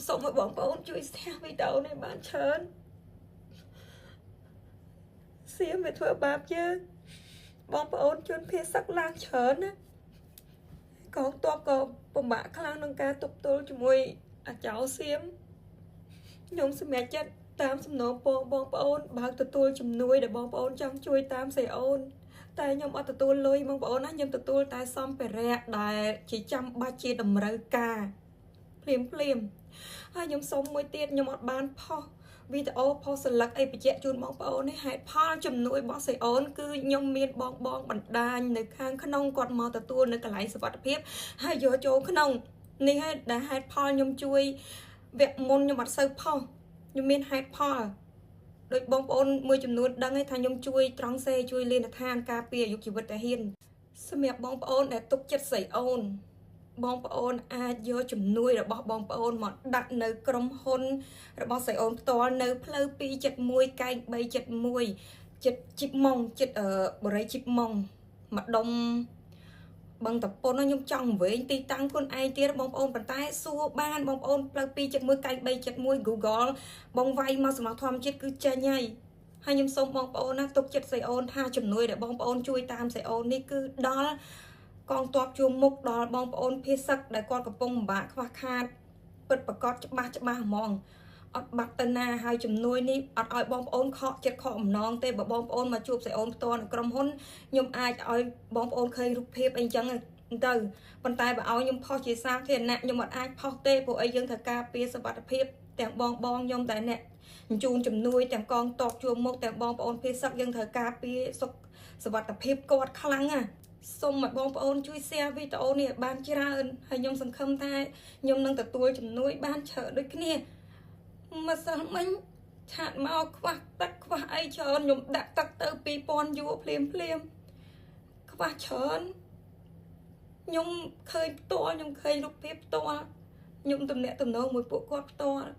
សូមឲ្យបងប្អូនជួយshare វីដេអូនេះបានច្រើនសៀមវាធ្វើបាបយើងបងប្អូនជនភៀសសឹកឡើងច្រើនណាកងទ័ពក៏ពិបាកខ្លាំងក្នុងការទប់ទល់ជាមួយអាចោសៀមខ្ញុំសម្រេចចិត្តតាមសំណូមពរបងប្អូនបើកទទួលជំនួយដែលបងប្អូនចង់ជួយតាមសេអូនតែខ្ញុំអត់ទទួលលុយបងប្អូនណាខ្ញុំទទួលតែសម្ភារៈដែលជាចាំបាច់ជាតម្រូវការភ្លាមហើយខ្ញុំសុំមួយទៀតខ្ញុំអត់បានផុសវីដេអូផុសស្លឹកអីបញ្ជាក់ជូនបងប្អូននេះហេតុផលជំនួយរបស់សេអូនគឺខ្ញុំមានបងបណ្ដាញនៅខាងក្នុងគាត់មកទទួលនៅកន្លែងសុវត្ថិភាពហើយយកចូលក្នុងនេះហើយដែលហេតុផលខ្ញុំជួយវគ្គមុនខ្ញុំអត់សូវផុសខ្ញុំមានហេតុផលដោយបងប្អូនមួយចំនួនដឹងថាខ្ញុំជួយត្រង់សេជួយលេនឋានការពារអាយុជីវិតតាហ៊ានសម្រាប់បងប្អូនដែលទុកចិត្តស្រីអូនបងប្អូនអាចយកជំនួយរបស់បងប្អូនមកដាក់នៅក្រុមហ៊ុនរបស់ស្រីអូនផ្ទាល់នៅផ្លូវ271កែង371ចិត្តជីបម៉ុងចិត្តបរិយជីបម៉ុងម្ដុំបឹងតពុនខ្ញុំចង់វិញទីតាំងខ្លួនឯងទៀតបងប្អូនប៉ុន្តែសួរបានបងប្អូនផ្លូវ271កែង371 Google បងវាយមកសំណធម្មជាតិគឺចេញហើយខ្ញុំសូមបងប្អូនណាទុកចិត្តស្រីអូនថាជំនួយដែលបងប្អូនជួយតាមស្រីអូននេះគឺដល់កងទ័ពជួមមុខដល់បងប្អូនភៀសសឹកដែលគាត់កំពុងលំបាកខ្វះខាតពិតប្រកបច្បាស់ហ្មងអត់បាត់ទៅណាហើយជំនួយនេះអត់ឲ្យបងប្អូនខកចិត្តខកអំណងទេបើបងប្អូនមកជួបស្រីអូនផ្ទាល់នៅក្រុមហ៊ុនខ្ញុំអាចឲ្យបងប្អូនឃើញរូបភាពអីចឹងទៅប៉ុន្តែបើឲ្យខ្ញុំផុសជាសាធារណៈខ្ញុំអត់អាចផុសទេព្រោះអីយើងត្រូវការពារសុវត្ថិភាពទាំងបងខ្ញុំតែអ្នកជូនជំនួយទាំងកងទ័ពជួមមុខទាំងបងប្អូនភៀសសឹកយើងត្រូវការពារសុវត្ថិភាពគាត់ខ្លាំងណាសូមឲ្យបងប្អូនជួយ share វីដេអូនេះឲ្យបានច្រើនហើយខ្ញុំសង្ឃឹមថាខ្ញុំនឹងទទួលជំនួយបានច្រើនដូចគ្នាម្សិលមិញឆាតមកខ្វះទឹកខ្វះអីច្រើនខ្ញុំដាក់ទឹកទៅ2000យួរភ្លាមខ្វះច្រើនខ្ញុំឃើញផ្ទាល់ខ្ញុំឃើញរូបភាពផ្ទាល់ខ្ញុំទំនាក់ទំនងមួយពួកគាត់ផ្ទាល់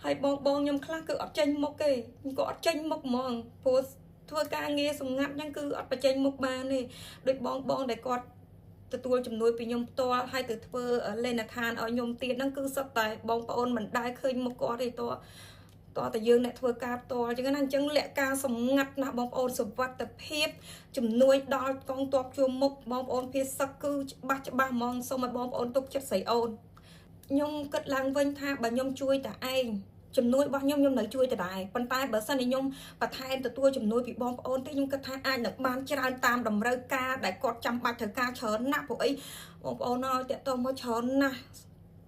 ហើយបងខ្ញុំខ្លះគឺអត់ចេញមុខទេគាត់អត់ចេញមុខហ្មងព្រោះធ្វើការងារសម្ងាត់ហ្នឹងគឺអត់បញ្ចេញមុខបានទេដូចបងដែលគាត់ទទួលជំនួយពីខ្ញុំផ្ទាល់ហើយទៅធ្វើលេនឋានឲ្យខ្ញុំទៀតហ្នឹងគឺសុទ្ធតែបងប្អូនមិនដែលឃើញមុខគាត់ទេតតែយើងអ្នកធ្វើការផ្ទាល់អញ្ចឹងណាអញ្ចឹងលក្ខការសម្ងាត់ណាបងប្អូនសុវត្ថិភាពជំនួយដល់កងទ័ពជួមមុខបងប្អូនភៀសសឹកគឺច្បាស់ហ្មងសូមឲ្យបងប្អូនទុកចិត្តស្រីអូនខ្ញុំគិតឡើងវិញថាបើខ្ញុំជួយតែឯងជំនួយរបស់ខ្ញុំនៅជួយដដែលប៉ុន្តែបើសិនជាខ្ញុំបន្ថែមទទួលជំនួយពីបងប្អូនទេខ្ញុំគិតថាអាចនឹងបានច្រើនតាមតម្រូវការដែលគាត់ចាំបាច់ត្រូវការច្រើនណាស់ព្រោះអីបងប្អូនឲ្យតាក់ទងមកច្រើនណាស់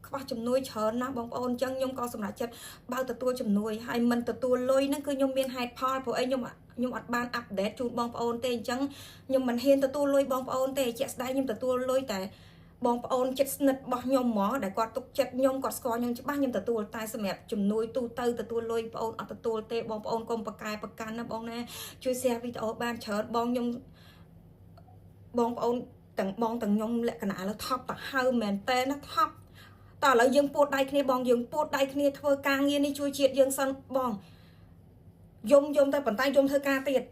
ខ្វះជំនួយច្រើនណាស់បងប្អូនអញ្ចឹងខ្ញុំក៏សម្រេចចិត្តបើទទួលជំនួយហើយមិនទទួលលុយហ្នឹងគឺខ្ញុំមានហេតុផលព្រោះអីខ្ញុំអត់បានអាប់ដេតជូនបងប្អូនទេអញ្ចឹងខ្ញុំមិនហ៊ានទទួលលុយបងប្អូនទេជាក់ស្ដែងខ្ញុំទទួលលុយតែបងប្អូនចិត្តស្និទ្ធរបស់ខ្ញុំហ្មងដែលគាត់ទុកចិត្តខ្ញុំគាត់ស្គាល់ខ្ញុំច្បាស់ខ្ញុំទទួលតែសម្រាប់ជំនួយទូទៅទទួលលុយបងប្អូនអត់ទទួលទេបងប្អូនកុំប្រកែប្រកាន់ណាបងណាជួយ share វីដេអូបានច្រើនបងប្អូនទាំងបងទាំងខ្ញុំលក្ខណៈលើថប់ទៅហើយមែនតើណាថប់តើឥឡូវយើងពួតដៃគ្នាបងយើងពួតដៃគ្នាធ្វើការងារនេះជួយជាតិយើងសិនបងយំតែប៉ុន្តែយំធ្វើការទៀត